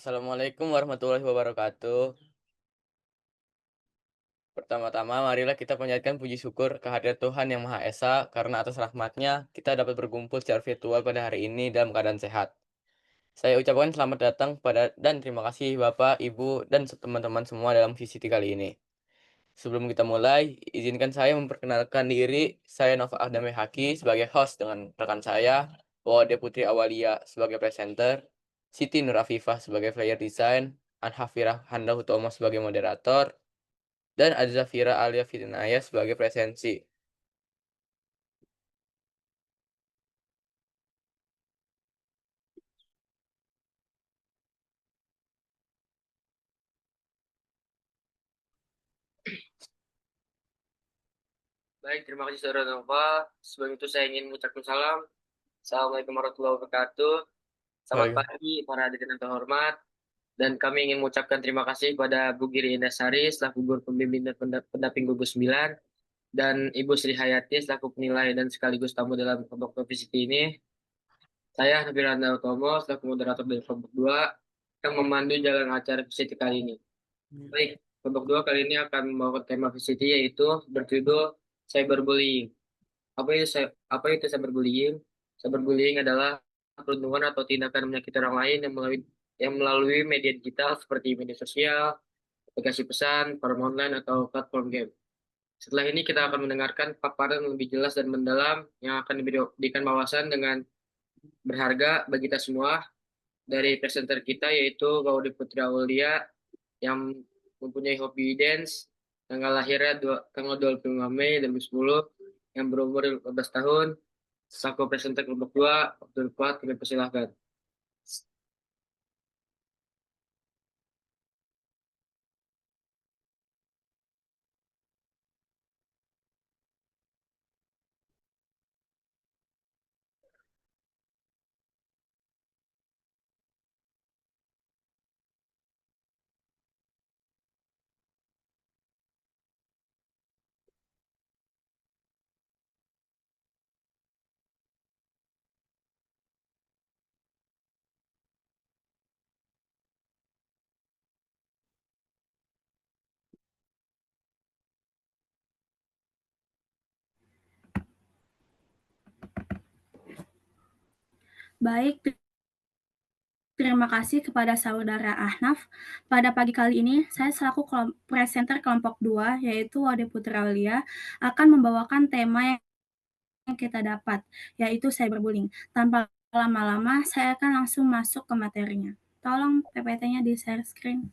Assalamualaikum warahmatullahi wabarakatuh. Pertama-tama, marilah kita panjatkan puji syukur kehadirat Tuhan Yang Maha Esa, karena atas rahmat-Nya kita dapat berkumpul secara virtual pada hari ini dalam keadaan sehat. Saya ucapkan selamat datang pada dan terima kasih Bapak, Ibu, dan teman-teman semua dalam VCT kali ini. Sebelum kita mulai, izinkan saya memperkenalkan diri. Saya Nova Adame Haki sebagai host dengan rekan saya, Wode Putri Awalia sebagai presenter, Siti Nur Afifah sebagai player design, Anhafirah Handa Hutomo sebagai moderator, dan Azafira Alia Fitinaya sebagai presensi. Baik, terima kasih Saudara Nova. Sebelum itu saya ingin mengucapkan salam. Assalamualaikum warahmatullahi wabarakatuh. Selamat Baik. pagi para hadirin yang terhormat. Dan kami ingin mengucapkan terima kasih kepada Bu Giri Indasari selaku guru pembimbing dan pendamping gugus 9 dan Ibu Sri Hayati selaku penilai dan sekaligus tamu dalam kelompok VCT ini. Saya Nabiranda Utomo selaku moderator dari kelompok 2 yang memandu jalan acara VCT kali ini. Baik, kelompok 2 kali ini akan membawa tema VCT yaitu berjudul cyberbullying. Apa itu cyberbullying? Cyberbullying adalah perundungan atau tindakan menyakiti orang lain yang melalui media digital seperti media sosial, aplikasi pesan, forum online, atau platform game. Setelah ini kita akan mendengarkan paparan yang lebih jelas dan mendalam yang akan diberikan wawasan dengan berharga bagi kita semua dari presenter kita yaitu Gaudi Putri Aulia yang mempunyai hobi dance, tanggal lahirnya tanggal 25 Mei 2010, yang berumur 15 tahun, selaku presenter kelompok 2, Abdul Fuad, kami persilahkan. Baik, terima kasih kepada Saudara Ahnaf. Pada pagi kali ini, saya selaku presenter kelompok 2, yaitu Wade Putra Aulia, akan membawakan tema yang kita dapat, yaitu cyberbullying. Tanpa lama-lama, saya akan langsung masuk ke materinya. Tolong PPT-nya di share screen.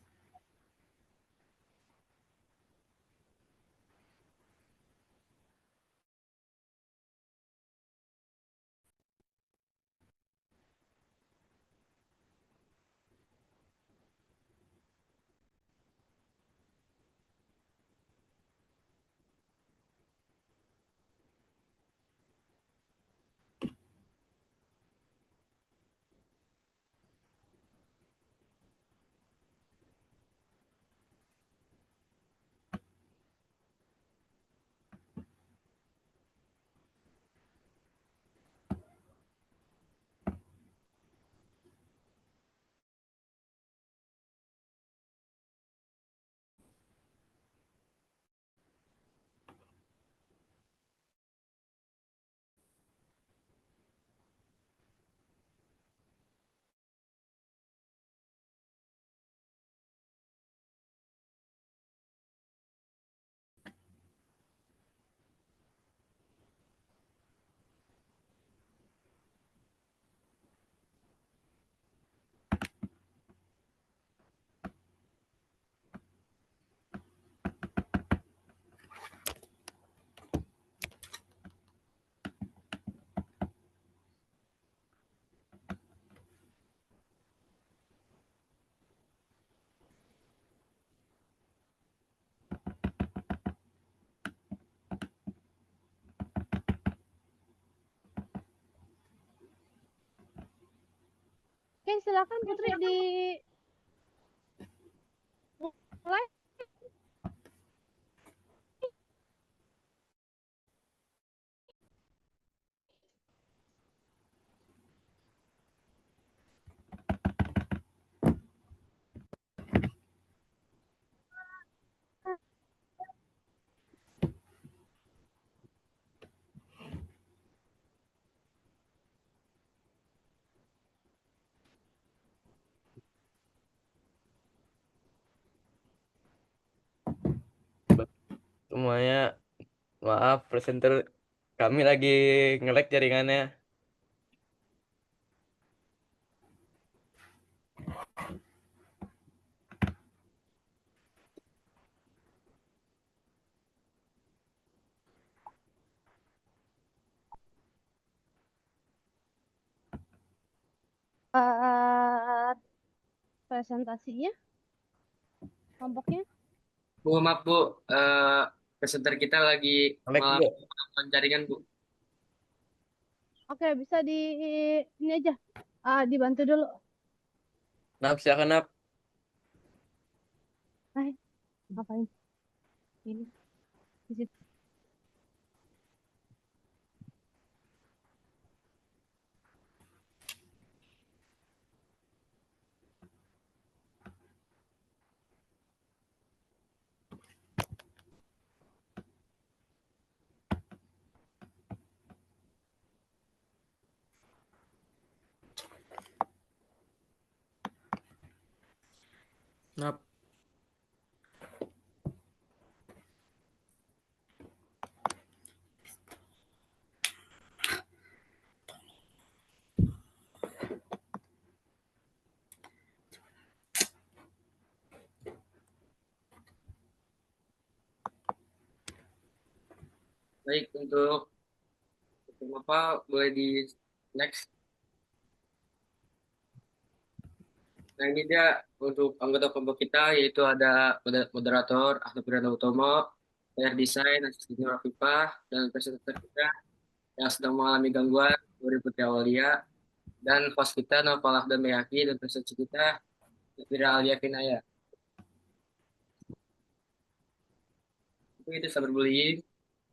Oke, silakan Putri di mulai. semuanya. Maaf, presenter kami lagi nge-lag jaringannya. Presentasinya, kelompoknya. Bu, maaf Bu, eh, presenter kita lagi Nge-lag juga. melakukan jaringan Bu. Oke, bisa di ini aja. Dibantu dulu. Nap, silakan Nap. Hai, ngapain? Ini di situ. Nap. Baik, untuk apa boleh di next. Nah ini dia untuk anggota kelompok kita yaitu ada moderator Ahmad Purana Utomo, player design Asisten Rafifah, dan presenter kita yang sedang mengalami gangguan Nuri Putri Awalia, dan host kita Novalah dan Mayaki, dan presenter kita Fira Alia Kinaya. Itu cyberbullying.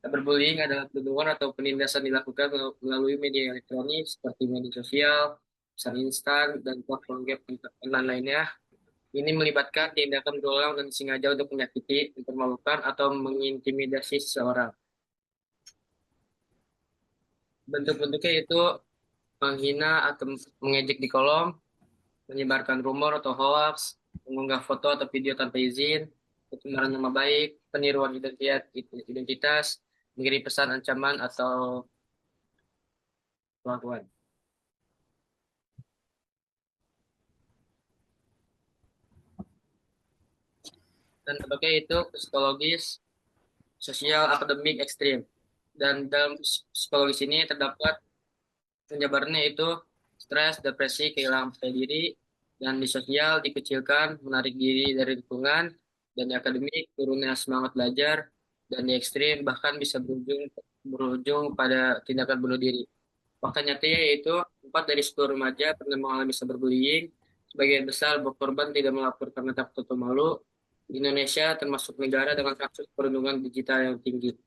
Cyberbullying adalah tuduhan atau penindasan dilakukan melalui media elektronik seperti media sosial, pesan instan, dan platform game online lainnya. Ini melibatkan tindakan berulang dan sengaja untuk menyakiti, mempermalukan, atau mengintimidasi seseorang. Bentuk-bentuknya itu menghina atau mengejek di kolom, menyebarkan rumor atau hoax, mengunggah foto atau video tanpa izin, pencemaran nama baik, peniruan identitas, mengirim pesan ancaman atau pengakuan. Dan berbagai itu psikologis, sosial, akademik, ekstrim. Dan dalam psikologis ini terdapat penjabarannya itu stres, depresi, kehilangan percaya diri, dan di sosial dikecilkan, menarik diri dari lingkungan, dan di akademik turunnya semangat belajar, dan di ekstrim bahkan bisa berujung pada tindakan bunuh diri. Fakta nyatanya yaitu 4 dari 10 remaja pernah mengalami cyberbullying. Sebagian besar berkorban tidak melapor karena takut atau malu. Di Indonesia termasuk negara dengan kasus perlindungan digital yang tinggi.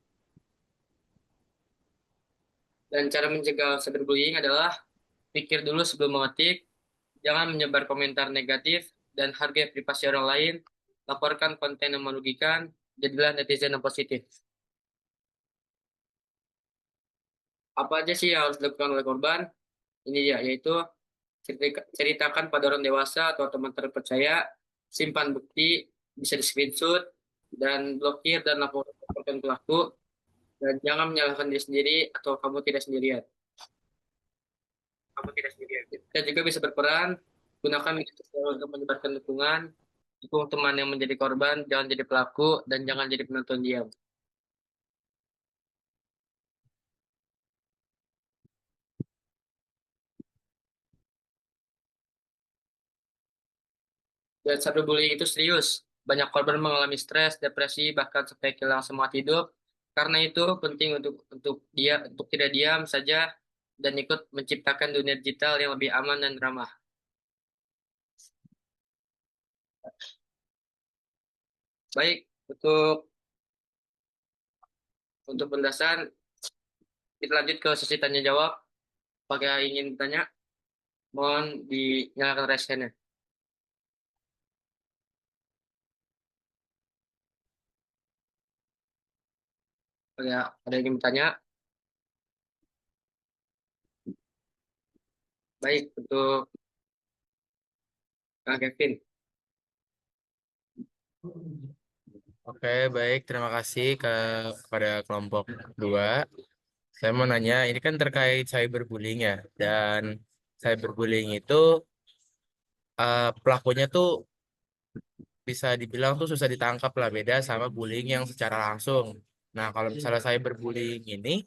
Dan cara mencegah cyberbullying adalah pikir dulu sebelum mengetik, jangan menyebar komentar negatif, dan hargai privasi orang lain, laporkan konten yang merugikan, jadilah netizen yang positif. Apa aja sih yang harus dilakukan oleh korban? Ini dia, yaitu ceritakan pada orang dewasa atau teman terpercaya, simpan bukti, bisa di screenshot, dan blokir dan laporkan pelaku, dan jangan menyalahkan diri sendiri atau kamu tidak sendirian. Kita juga bisa berperan, gunakan media sosial untuk menyebarkan dukungan, dukung teman yang menjadi korban, jangan jadi pelaku, dan jangan jadi penonton diam. Dan cyberbullying itu serius. Banyak korban mengalami stres, depresi, bahkan sampai kehilangan semangat hidup. Karena itu penting untuk tidak diam saja dan ikut menciptakan dunia digital yang lebih aman dan ramah. Baik, untuk penjelasan kita lanjut ke sesi tanya jawab. Apakah ingin bertanya? Mohon dinyalakan raise hand-nya. Ada yang ingin bertanya? Baik, untuk Kak Kevin. Oke, baik. Terima kasih kepada kelompok 2. Saya mau nanya, ini kan terkait cyberbullying ya. Dan cyberbullying itu pelakunya tuh bisa dibilang tuh susah ditangkap lah, beda sama bullying yang secara langsung. Nah, kalau misalnya cyberbullying ini,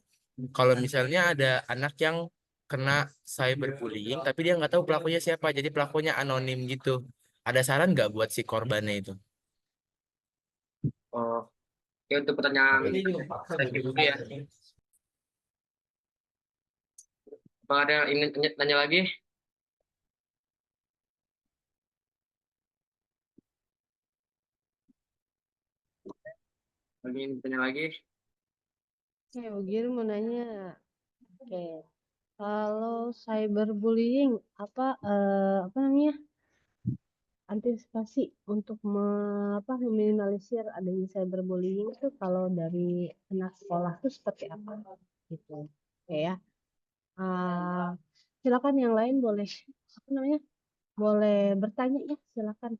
kalau misalnya ada anak yang kena cyberbullying, tapi dia nggak tahu pelakunya siapa, jadi pelakunya anonim gitu. Ada saran nggak buat si korbannya itu? Oh, oke, untuk pertanyaan selanjutnya dulu ya. Apa ada yang ingin tanya lagi? Ingin tanya lagi? Oke, Bugir mau nanya. Oke, kalau cyberbullying apa namanya antisipasi untuk meminimalisir adanya cyberbullying itu kalau dari anak sekolah itu seperti apa gitu. Oke ya. Eh, Silakan yang lain boleh apa namanya boleh bertanya ya silakan.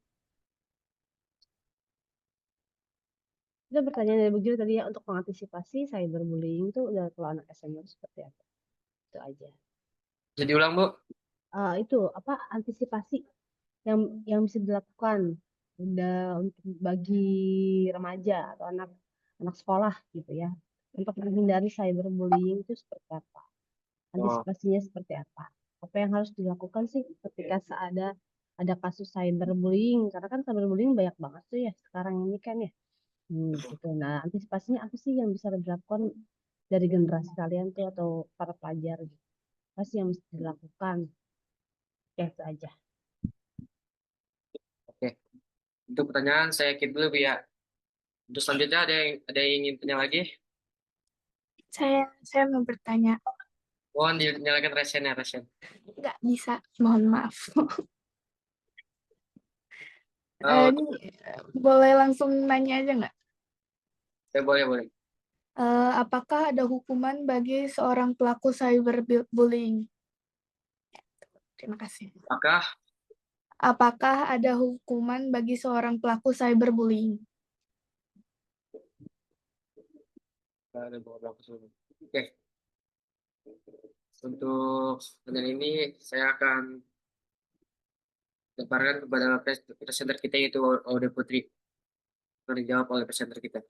Kita bertanya dari Bugir tadi ya untuk mengantisipasi cyberbullying itu udah kalau anak SMA itu seperti apa? Itu aja. Jadi ulang, Bu. Itu apa antisipasi yang bisa dilakukan udah untuk bagi remaja atau anak anak sekolah gitu ya untuk menghindari cyberbullying itu seperti apa? Oh, Antisipasinya seperti apa? Apa yang harus dilakukan sih ketika ada kasus cyberbullying? Karena kan cyberbullying banyak banget tuh ya sekarang ini kan ya. Gitu. Nah, antisipasinya apa sih yang bisa dilakukan dari generasi kalian tuh atau para pelajar gitu? Apa sih yang mesti dilakukan? Ya, itu aja. oke. Untuk pertanyaan saya keep dulu, Bu, ya. Untuk selanjutnya ada yang ingin tanya lagi? Saya mau bertanya, Mohon dinyalakan resen ya, resen. nggak bisa, mohon maaf. Oh, Ini boleh langsung nanya aja nggak? boleh, boleh. Apakah ada hukuman bagi seorang pelaku cyberbullying? Terima kasih. Apakah Apakah ada hukuman bagi seorang pelaku cyberbullying? ada beberapa kesulitan? Oke, untuk pertanyaan ini saya akan lemparkan kepada presenter kita yaitu Aude Putri. Akan dijawab oleh presenter kita.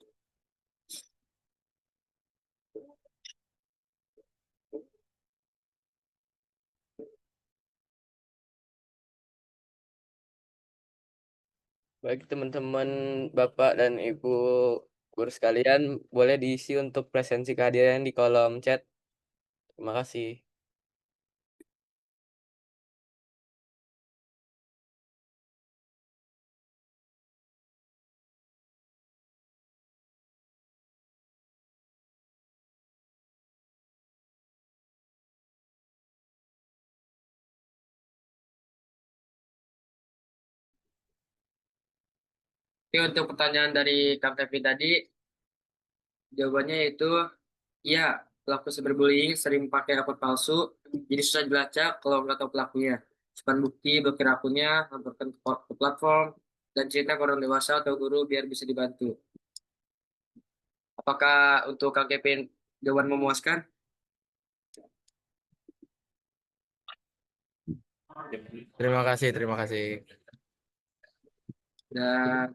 Baik teman-teman, Bapak dan Ibu guru sekalian, boleh diisi untuk presensi kehadiran di kolom chat. Terima kasih. Oke, untuk pertanyaan dari Kang Kevin tadi, jawabannya yaitu iya, pelaku cyberbullying sering pakai akun palsu, jadi susah dilacak kalau nggak tahu pelakunya. Simpan bukti, blokir akunnya, laporkan ke platform, dan cerita ke orang dewasa atau guru biar bisa dibantu. Apakah untuk Kang Kevin jawaban memuaskan? Terima kasih, terima kasih. Dan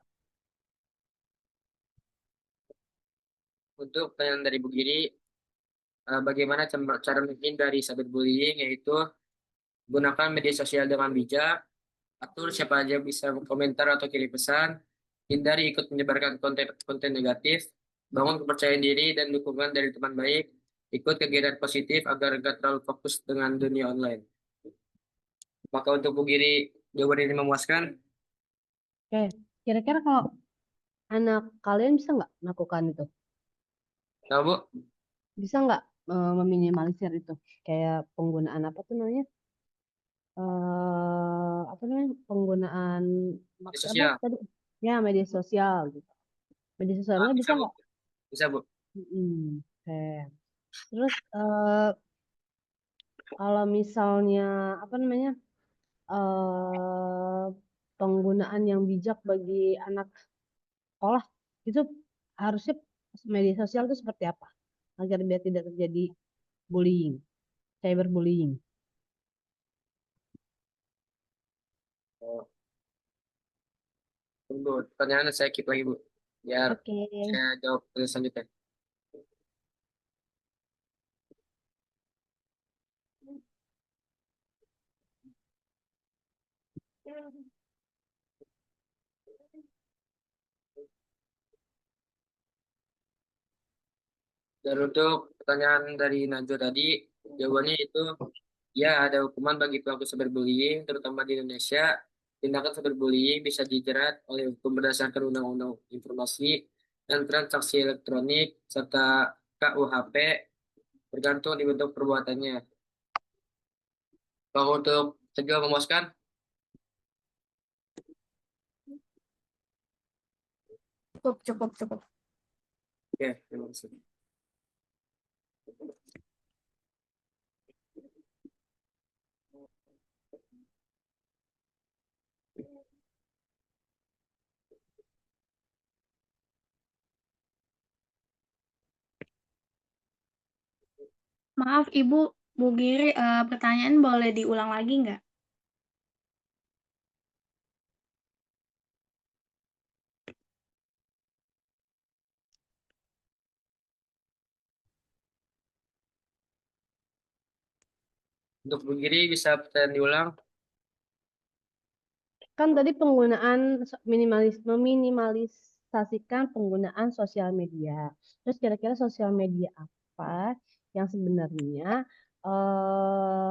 untuk pertanyaan dari Bu Giri, bagaimana cara menghindari cyberbullying, yaitu gunakan media sosial dengan bijak, atur siapa aja bisa komentar atau kirim pesan, hindari ikut menyebarkan konten negatif, bangun kepercayaan diri dan dukungan dari teman baik, ikut kegiatan positif agar nggak terlalu fokus dengan dunia online. Maka untuk Bu Giri, jawaban ini memuaskan? Oke, kira-kira kalau anak kalian bisa nggak melakukan itu? Tahu, Bu? Bisa nggak meminimalisir itu? Kayak penggunaan apa tuh namanya? Apa namanya? Penggunaan Media apa sosial. tadi? Ya, media sosial gitu. Media sosialnya Bisa, bisa Bu. nggak? Bisa, Bu. Oke. Terus kalau misalnya apa namanya? eh Penggunaan yang bijak bagi anak sekolah Itu harusnya media sosial itu seperti apa agar biar tidak terjadi bullying, cyberbullying. Oh, tunggu, pertanyaan saya keep lagi Bu, biar Oke. saya jawab selanjutnya. Dan untuk pertanyaan dari Najwa tadi, jawabannya itu ya ada hukuman bagi pelaku cyberbullying, terutama di Indonesia. Tindakan cyberbullying bisa dijerat oleh hukum berdasarkan Undang-Undang Informasi dan Transaksi Elektronik serta KUHP, tergantung di bentuk perbuatannya. Kalau untuk cegah memuaskan, Cukup. oke, terima kasih. Maaf Ibu, Bu Giri, pertanyaan boleh diulang lagi nggak? Untuk begini bisa pertanyaan diulang. Kan tadi penggunaan meminimalisasikan penggunaan sosial media. Terus kira-kira sosial media apa yang sebenarnya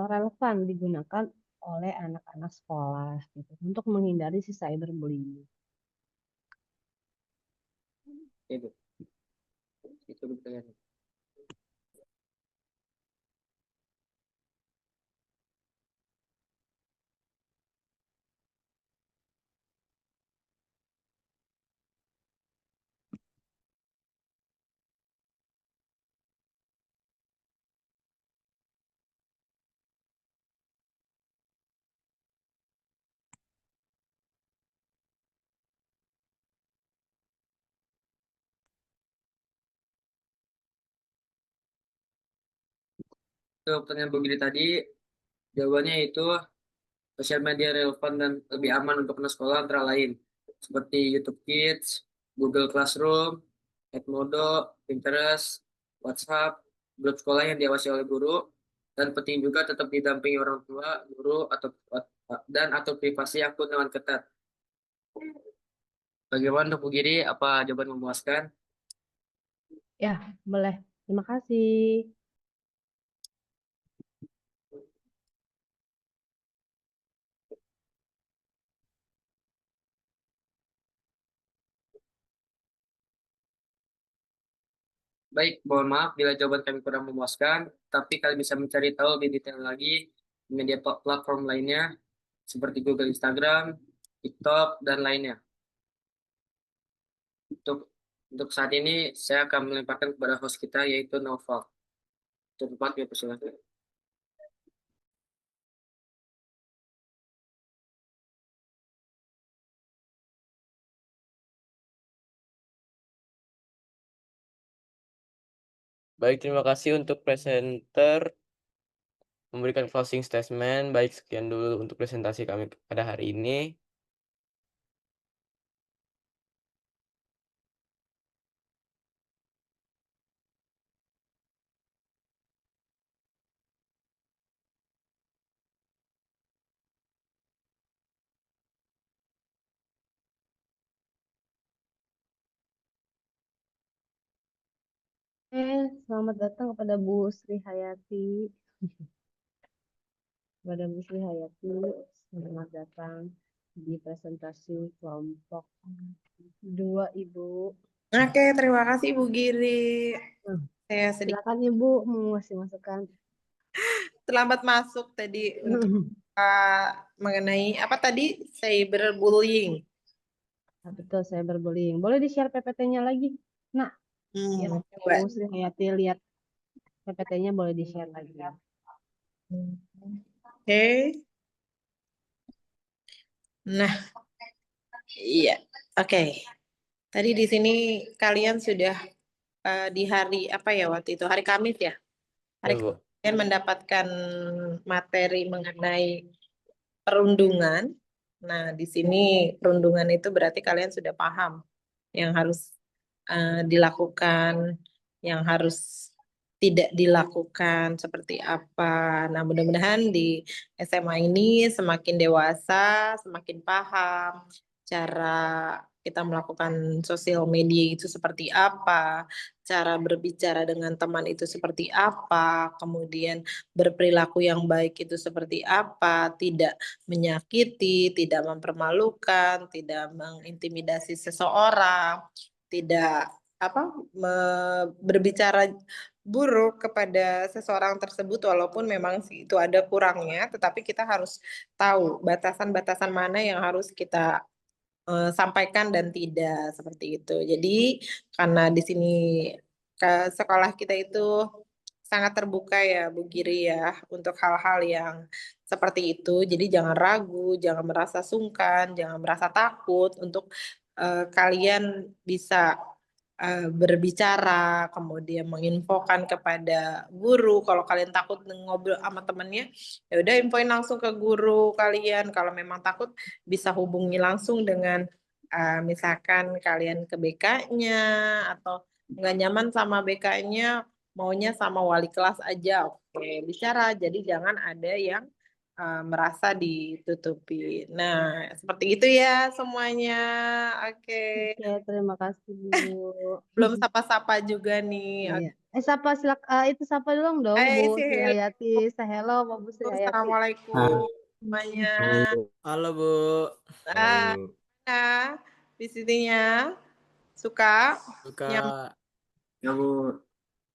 relevan digunakan oleh anak-anak sekolah gitu untuk menghindari si cyberbullying. Itu, itu pertanyaan. Untuk pertanyaan begini tadi, jawabannya itu sosial media relevan dan lebih aman untuk anak sekolah antara lain seperti YouTube Kids, Google Classroom, Edmodo, Pinterest, WhatsApp, grup sekolah yang diawasi oleh guru, dan penting juga tetap didampingi orang tua, guru, atau privasi akun dengan ketat. Bagaimana untuk Bu Giri? Apa jawaban memuaskan? Ya, boleh. Terima kasih. Baik, mohon maaf bila jawaban kami kurang memuaskan, tapi kalian bisa mencari tahu lebih detail lagi di media platform lainnya seperti Google, Instagram, TikTok, dan lainnya. Untuk untuk saat ini saya akan melemparkan kepada host kita yaitu Noval. Cepat ya, persilakan. Baik, terima kasih untuk presenter memberikan closing statement. Baik, sekian dulu untuk presentasi kami pada hari ini. Selamat datang kepada Bu Sri Hayati. Kepada Bu Sri Hayati, selamat datang di presentasi kelompok 2, Ibu. Oke, terima kasih Bu Giri. Saya sedikit Silakan Ibu mengasih masukan. terlambat masuk tadi untuk mengenai apa tadi cyberbullying. Nah, betul, cyberbullying. Boleh di-share PPT-nya lagi? Nah, ya, Coba. Bu Sri Hayati lihat PPT-nya boleh di-share lagi. Oke. Nah, iya. Oke. Tadi di sini kalian sudah di hari apa ya waktu itu? Hari Kamis ya? Hari Ya, Bu. kalian mendapatkan materi mengenai perundungan. Nah, di sini perundungan itu berarti kalian sudah paham yang harus dilakukan, yang harus tidak dilakukan seperti apa. Nah, mudah-mudahan di SMA ini semakin dewasa, semakin paham cara kita melakukan sosial media itu seperti apa, cara berbicara dengan teman itu seperti apa, kemudian berperilaku yang baik itu seperti apa, tidak menyakiti, tidak mempermalukan, tidak mengintimidasi seseorang, tidak berbicara buruk kepada seseorang tersebut walaupun memang itu ada kurangnya, tetapi kita harus tahu batasan-batasan mana yang harus kita sampaikan dan tidak seperti itu. Jadi karena di sini ke sekolah kita itu sangat terbuka ya Bu Giri ya untuk hal-hal yang seperti itu. Jadi jangan ragu, jangan merasa sungkan, jangan merasa takut untuk kalian bisa berbicara, kemudian menginfokan kepada guru. Kalau kalian takut ngobrol sama temennya, ya udah infoin langsung ke guru kalian. Kalau memang takut, bisa hubungi langsung dengan misalkan kalian ke BK-nya atau nggak nyaman sama BK-nya, maunya sama wali kelas aja. Oke, bicara. Jadi jangan ada yang merasa ditutupi. Nah, seperti itu ya semuanya. Oke. Oke, terima kasih Bu. Belum sapa-sapa juga nih. Iya. Sapa itu sapa dong Hai, Bu si Sri Hel. Hayati. Say hello sama Bu Sri Hayati. Assalamualaikum semuanya. Halo, Bu. Ah, nah, di sininya suka Suka. yang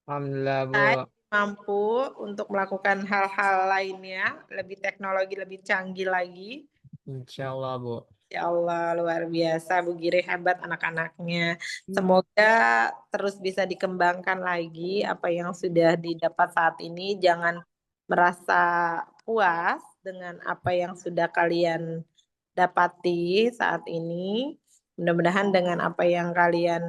Alhamdulillah, Bu. mampu untuk melakukan hal-hal lainnya, lebih teknologi, lebih canggih lagi. Insya Allah, Bu. Ya Allah, luar biasa. Bu Giri hebat anak-anaknya. Semoga terus bisa dikembangkan lagi apa yang sudah didapat saat ini. Jangan merasa puas dengan apa yang sudah kalian dapati saat ini. Mudah-mudahan dengan apa yang kalian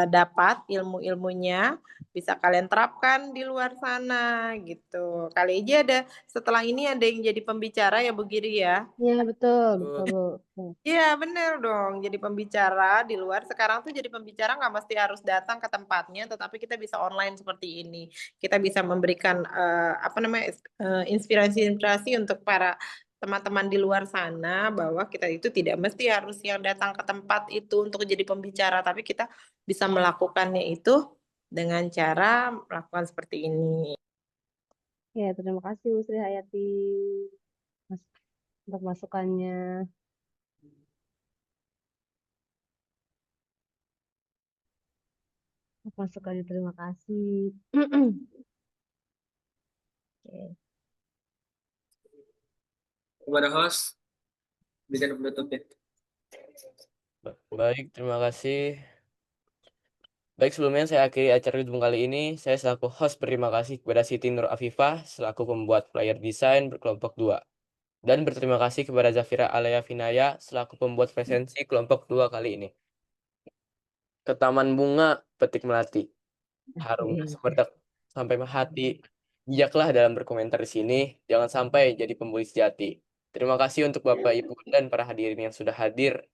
dapat ilmu-ilmunya bisa kalian terapkan di luar sana gitu. Kali aja ada setelah ini ada yang jadi pembicara ya Bu Giri ya. Iya betul Bu. Iya bener dong, jadi pembicara di luar. Sekarang tuh jadi pembicara nggak mesti harus datang ke tempatnya, tetapi kita bisa online seperti ini. Kita bisa memberikan inspirasi-inspirasi untuk para teman-teman di luar sana bahwa kita itu tidak mesti harus yang datang ke tempat itu untuk jadi pembicara, tapi kita bisa melakukannya itu dengan cara melakukan seperti ini. Ya, terima kasih Bu Sri Hayati untuk masukannya. Masukannya terima kasih. Oke. Kepada host, bisa penutup ya. Baik, terima kasih. Baik, sebelumnya saya akhiri acara Zoom kali ini. Saya selaku host berterima kasih kepada Siti Nur Afifah selaku pembuat flyer desain berkelompok 2. Dan berterima kasih kepada Zafira Alaya Finaya selaku pembuat presensi kelompok 2 kali ini. Ke taman bunga petik melati. Harum semerbak sampai hati. Bijaklah dalam berkomentar di sini. Jangan sampai jadi pembuli sejati. Terima kasih untuk Bapak, Ibu, dan para hadirin yang sudah hadir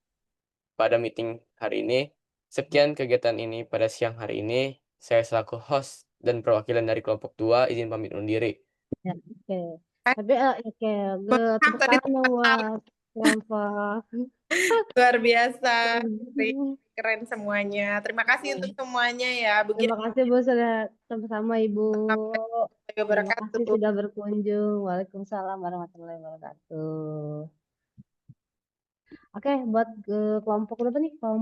pada meeting hari ini. Sekian kegiatan ini pada siang hari ini. Saya selaku host dan perwakilan dari kelompok 2 izin pamit undur diri. Ya, oke. Tapi oke, tepuk Tadi tangan buat kelompok. luar biasa, keren semuanya. Terima kasih untuk semuanya ya. Begini Terima kasih Bu sudah sama-sama Ibu. Terima kasih sudah berkunjung. Waalaikumsalam warahmatullahi wabarakatuh. Oke, buat kelompok berapa nih? Kelompok